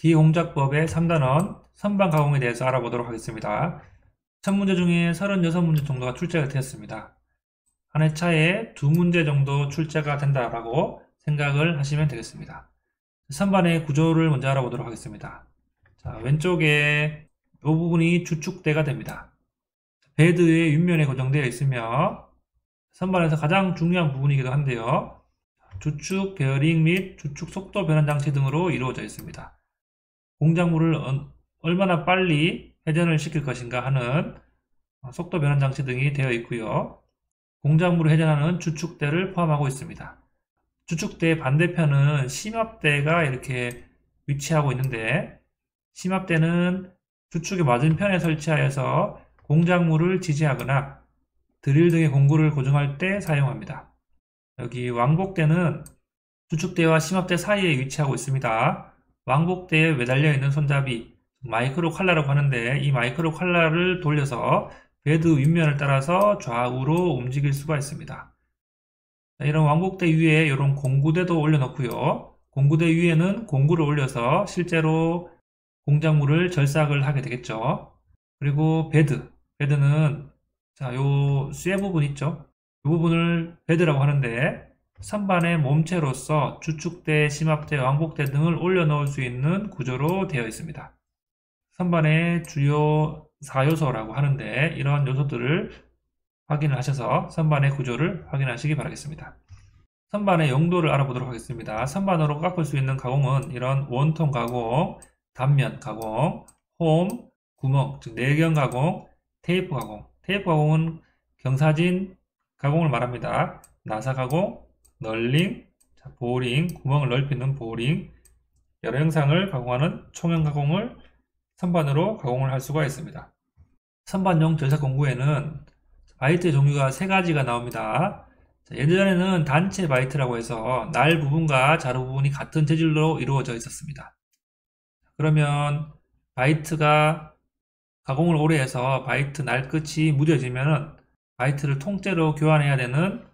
비공작법의 3단원 선반 가공에 대해서 알아보도록 하겠습니다. 첫 문제 중에 36문제 정도가 출제가 되었습니다. 한 회차에 2문제 정도 출제가 된다라고 생각을 하시면 되겠습니다. 선반의 구조를 먼저 알아보도록 하겠습니다. 자, 왼쪽에 이 부분이 주축대가 됩니다. 베드의 윗면에 고정되어 있으며 선반에서 가장 중요한 부분이기도 한데요. 주축 베어링 및 주축 속도 변환 장치 등으로 이루어져 있습니다. 공작물을 얼마나 빨리 회전을 시킬 것인가 하는 속도 변환 장치 등이 되어 있고요. 공작물을 회전하는 주축대를 포함하고 있습니다. 주축대의 반대편은 심압대가 이렇게 위치하고 있는데, 심압대는 주축의 맞은편에 설치하여서 공작물을 지지하거나 드릴 등의 공구를 고정할 때 사용합니다. 여기 왕복대는 주축대와 심압대 사이에 위치하고 있습니다. 왕복대에 매달려 있는 손잡이, 마이크로 칼라라고 하는데, 이 마이크로 칼라를 돌려서 베드 윗면을 따라서 좌우로 움직일 수가 있습니다. 이런 왕복대 위에 이런 공구대도 올려놓고요. 공구대 위에는 공구를 올려서 실제로 공작물을 절삭을 하게 되겠죠. 그리고 베드는 요 쇠 부분 있죠. 이 부분을 베드라고 하는데, 선반의 몸체로서 주축대, 심압대, 왕복대 등을 올려놓을 수 있는 구조로 되어 있습니다. 선반의 주요 4요소라고 하는데, 이런 요소들을 확인을 하셔서 선반의 구조를 확인하시기 바라겠습니다. 선반의 용도를 알아보도록 하겠습니다. 선반으로 깎을 수 있는 가공은 이런 원통 가공, 단면 가공, 홈, 구멍, 즉 내경 가공, 테이프 가공. 테이프 가공은 경사진 가공을 말합니다. 나사 가공, 널링, 보링, 구멍을 넓히는 보링, 여러 형상을 가공하는 총형 가공을 선반으로 가공을 할 수가 있습니다. 선반용 절삭 공구에는 바이트의 종류가 3가지가 나옵니다. 예전에는 단체 바이트라고 해서 날 부분과 자루 부분이 같은 재질로 이루어져 있었습니다. 그러면 바이트가 가공을 오래 해서 바이트 날 끝이 무뎌지면 바이트를 통째로 교환해야 되는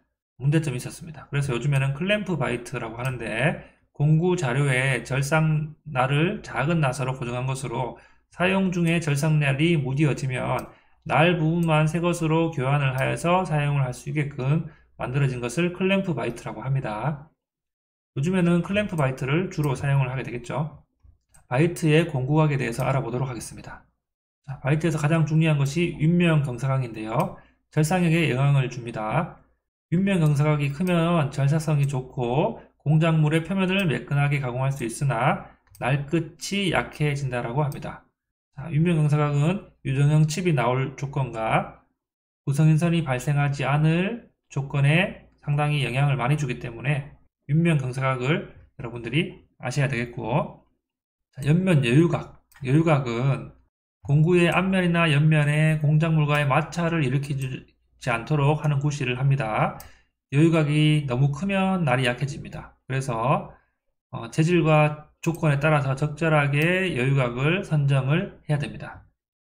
문제점이 있었습니다. 그래서 요즘에는 클램프 바이트라고 하는데, 공구 자료에 절삭날을 작은 나사로 고정한 것으로 사용 중에 절삭날이 무뎌지면 날 부분만 새 것으로 교환을 하여서 사용을 할 수 있게끔 만들어진 것을 클램프 바이트라고 합니다. 요즘에는 클램프 바이트를 주로 사용을 하게 되겠죠. 바이트의 공구각에 대해서 알아보도록 하겠습니다. 바이트에서 가장 중요한 것이 윗면 경사각인데요. 절삭력에 영향을 줍니다. 윗면 경사각이 크면 절삭성이 좋고 공작물의 표면을 매끈하게 가공할 수 있으나 날 끝이 약해진다라고 합니다. 윗면 경사각은 유정형 칩이 나올 조건과 구성인선이 발생하지 않을 조건에 상당히 영향을 많이 주기 때문에 윗면 경사각을 여러분들이 아셔야 되겠고, 옆면 여유각은 공구의 앞면이나 옆면에 공작물과의 마찰을 일으키지 않도록 하는 구실을 합니다. 여유각이 너무 크면 날이 약해집니다. 그래서 재질과 조건에 따라서 적절하게 여유각을 선정을 해야 됩니다.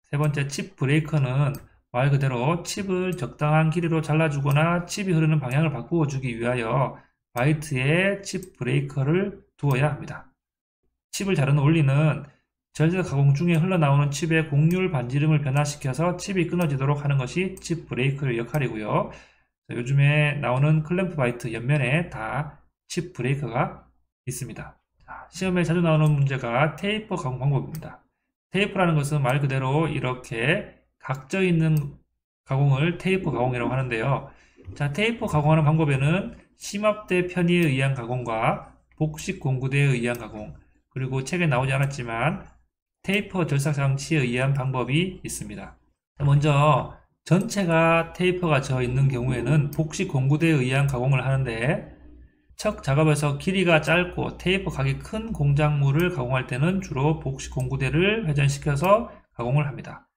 세 번째, 칩 브레이커는 말 그대로 칩을 적당한 길이로 잘라주거나 칩이 흐르는 방향을 바꾸어 주기 위하여 바이트에 칩 브레이커를 두어야 합니다. 칩을 자르는 원리는 절삭 가공 중에 흘러나오는 칩의 곡률 반지름을 변화시켜서 칩이 끊어지도록 하는 것이 칩 브레이크의 역할이고요. 요즘에 나오는 클램프 바이트 옆면에 다 칩 브레이크가 있습니다. 시험에 자주 나오는 문제가 테이프 가공 방법입니다. 테이프라는 것은 말 그대로 이렇게 각져 있는 가공을 테이프 가공이라고 하는데요. 테이프 가공하는 방법에는 심압대 편의에 의한 가공과 복식 공구대에 의한 가공, 그리고 책에 나오지 않았지만 테이퍼 절삭 장치에 의한 방법이 있습니다. 먼저 전체가 테이퍼가 져 있는 경우에는 복식 공구대에 의한 가공을 하는데, 척 작업에서 길이가 짧고 테이퍼 각이 큰 공작물을 가공할 때는 주로 복식 공구대를 회전시켜서 가공을 합니다.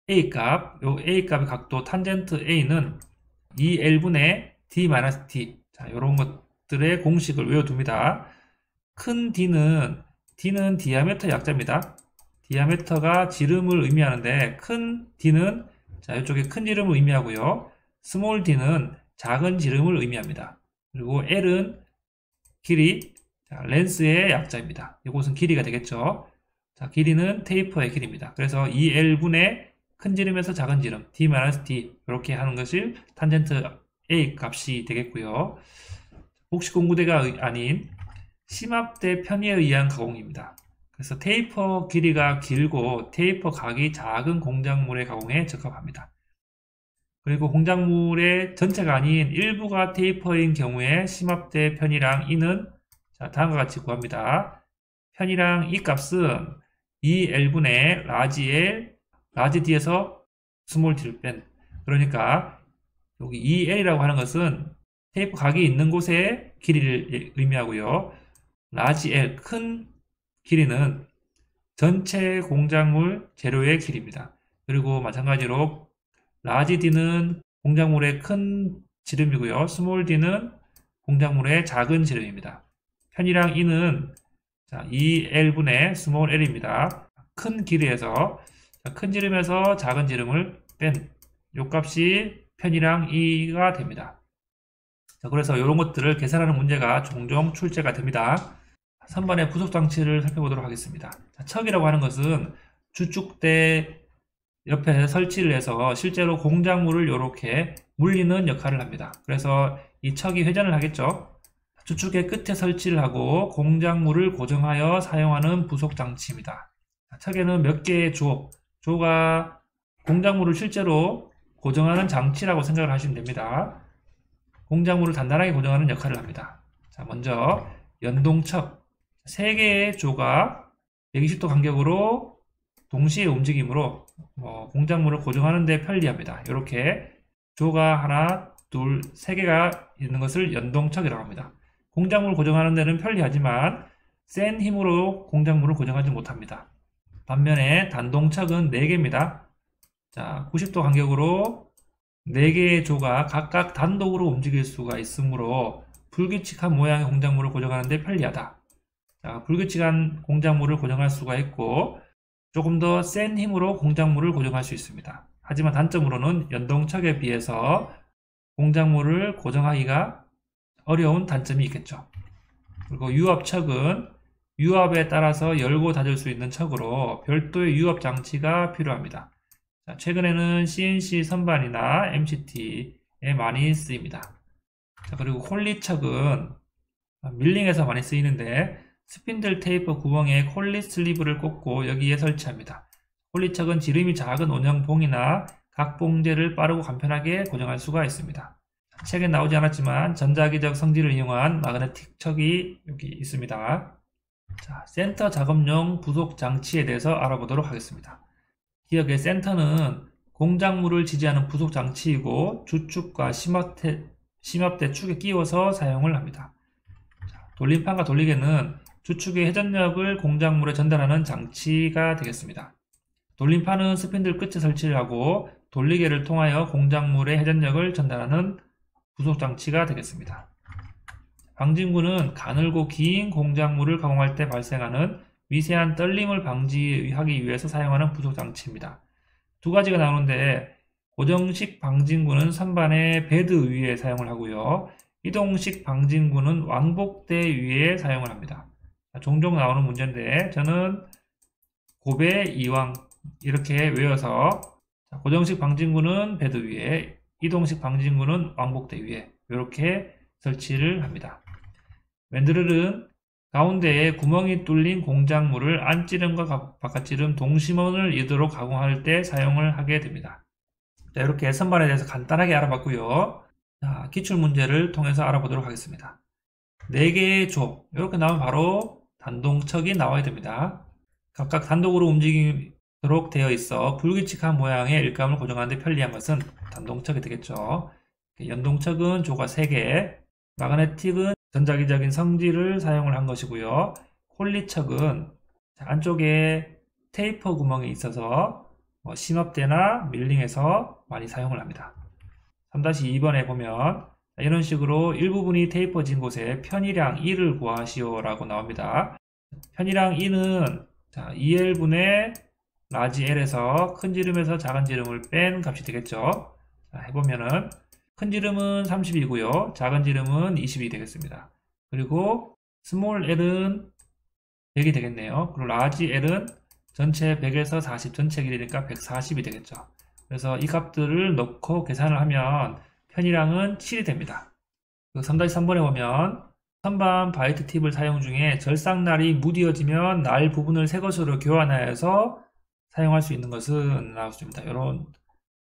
A값, 요 A값의 각도 탄젠트 A는 2L분의 D-T, 이런 것들의 공식을 외워둡니다. 큰 D는 디아메터 약자입니다. 디아메터가 지름을 의미하는데, 큰 D는 이쪽에 큰 지름을 의미하고요. 스몰 d는 작은 지름을 의미합니다. 그리고 L은 길이, 렌스의 약자입니다. 이것은 길이가 되겠죠. 자, 길이는 테이퍼의 길이입니다. 그래서 2L분의 큰 지름에서 작은 지름 D-D 이렇게 하는 것이 탄젠트 A 값이 되겠고요. 복식 공구대가 아닌 심압대 편의에 의한 가공입니다. 그래서 테이퍼 길이가 길고 테이퍼 각이 작은 공작물의 가공에 적합합니다. 그리고 공작물의 전체가 아닌 일부가 테이퍼인 경우에 심압대 편이랑 E는 자, 다음과 같이 구합니다. 편이랑 E 값은 2L분의 라지 L, 라지 D에서 스몰 D를 뺀. 그러니까 여기 2L이라고 하는 것은 테이프 각이 있는 곳의 길이를 의미하고요. 라지 L, 큰 길이는 전체 공작물 재료의 길이입니다. 그리고 마찬가지로 라지 D는 공작물의 큰 지름이고요. 스몰 D는 공작물의 작은 지름입니다. 편이랑 E는 2L분의 스몰 L입니다. 큰 길이에서 큰 지름에서 작은 지름을 뺀 요 값이 편이랑 E가 됩니다. 자, 그래서 이런 것들을 계산하는 문제가 종종 출제가 됩니다. 3번의 부속장치를 살펴보도록 하겠습니다. 자, 척이라고 하는 것은 주축대 옆에 설치를 해서 실제로 공작물을 이렇게 물리는 역할을 합니다. 그래서 이 척이 회전을 하겠죠. 주축의 끝에 설치를 하고 공작물을 고정하여 사용하는 부속장치입니다. 척에는 몇 개의 조가 공작물을 실제로 고정하는 장치라고 생각을 하시면 됩니다. 공작물을 단단하게 고정하는 역할을 합니다. 자, 먼저 연동척 3개의 조가 120도 간격으로 동시에 움직이므로 공작물을 고정하는 데 편리합니다. 이렇게 조가 하나, 둘, 3개가 있는 것을 연동척이라고 합니다. 공작물을 고정하는 데는 편리하지만 센 힘으로 공작물을 고정하지 못합니다. 반면에 단동척은 4개입니다. 자, 90도 간격으로 4개의 조가 각각 단독으로 움직일 수가 있으므로 불규칙한 모양의 공작물을 고정하는 데 편리하다. 자, 불규칙한 공작물을 고정할 수가 있고 조금 더 센 힘으로 공작물을 고정할 수 있습니다. 하지만 단점으로는 연동척에 비해서 공작물을 고정하기가 어려운 단점이 있겠죠. 그리고 유압척은 유압에 따라서 열고 닫을 수 있는 척으로 별도의 유압 장치가 필요합니다. 자, 최근에는 CNC 선반이나 MCT에 많이 쓰입니다. 자, 그리고 콜릿척은 밀링에서 많이 쓰이는데 스핀들 테이프 구멍에 콜릿 슬리브를 꽂고 여기에 설치합니다. 콜릿척은 지름이 작은 원형봉이나 각봉제를 빠르고 간편하게 고정할 수가 있습니다. 책에 나오지 않았지만 전자기적 성질을 이용한 마그네틱 척이 여기 있습니다. 자, 센터 작업용 부속 장치에 대해서 알아보도록 하겠습니다. 기억의 센터는 공작물을 지지하는 부속 장치이고 주축과 심압대 축에 끼워서 사용을 합니다. 자, 돌림판과 돌리개는 주축의 회전력을 공작물에 전달하는 장치가 되겠습니다. 돌림판은 스핀들 끝에 설치를 하고 돌리개를 통하여 공작물의 회전력을 전달하는 부속 장치가 되겠습니다. 방진구는 가늘고 긴 공작물을 가공할 때 발생하는 미세한 떨림을 방지하기 위해서 사용하는 부속 장치입니다. 두 가지가 나오는데 고정식 방진구는 선반의 베드 위에 사용을 하고요. 이동식 방진구는 왕복대 위에 사용을 합니다. 종종 나오는 문제인데 저는 고배 이왕 이렇게 외워서 고정식 방진구는 베드 위에 이동식 방진구는 왕복대 위에 이렇게 설치를 합니다. 맨드릴은 가운데에 구멍이 뚫린 공작물을 안지름과 바깥지름 동심원을 이도로 가공할 때 사용을 하게 됩니다. 자, 이렇게 선반에 대해서 간단하게 알아봤고요. 자, 기출문제를 통해서 알아보도록 하겠습니다. 4개의 조 이렇게 나오면 바로 단동척이 나와야 됩니다. 각각 단독으로 움직이도록 되어 있어 불규칙한 모양의 일감을 고정하는 데 편리한 것은 단동척이 되겠죠. 연동척은 조가 3개, 마그네틱은 전자기적인 성질을 사용을 한 것이고요. 콜릿척은 안쪽에 테이퍼 구멍이 있어서 심압대나 밀링에서 많이 사용을 합니다. 3-2번에 보면 이런 식으로 일부분이 테이퍼진 곳에 편이량 E를 구하시오 라고 나옵니다. 편이량 E는 2L분의 라지 L에서 큰 지름에서 작은 지름을 뺀 값이 되겠죠. 자, 해보면은 큰 지름은 30이고요. 작은 지름은 20이 되겠습니다. 그리고 스몰 L은 100이 되겠네요. 그리고 라지 L은 전체 100에서 40, 전체 길이니까 140이 되겠죠. 그래서 이 값들을 넣고 계산을 하면 편이량은 7이 됩니다. 그 3-3번에 보면 선반 바이트 팁을 사용 중에 절삭날이 무디어지면 날 부분을 새 것으로 교환하여서 사용할 수 있는 것은 나왔습니다. 이런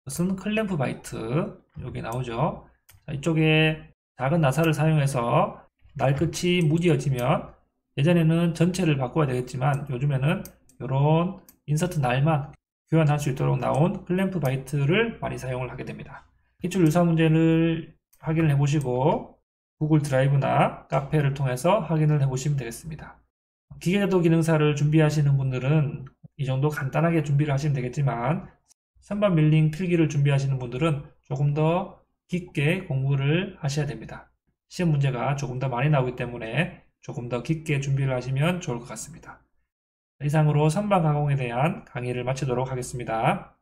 것은 클램프 바이트 여기 나오죠. 자, 이쪽에 작은 나사를 사용해서 날 끝이 무디어지면 예전에는 전체를 바꿔야 되겠지만 요즘에는 이런 인서트 날만 교환할 수 있도록 나온 클램프 바이트를 많이 사용을 하게 됩니다. 기출 유사 문제를 확인을 해보시고 구글 드라이브나 카페를 통해서 확인을 해보시면 되겠습니다. 기계도 기능사를 준비하시는 분들은 이 정도 간단하게 준비를 하시면 되겠지만 선반 밀링 필기를 준비하시는 분들은 조금 더 깊게 공부를 하셔야 됩니다. 시험 문제가 조금 더 많이 나오기 때문에 조금 더 깊게 준비를 하시면 좋을 것 같습니다. 이상으로 선반 가공에 대한 강의를 마치도록 하겠습니다.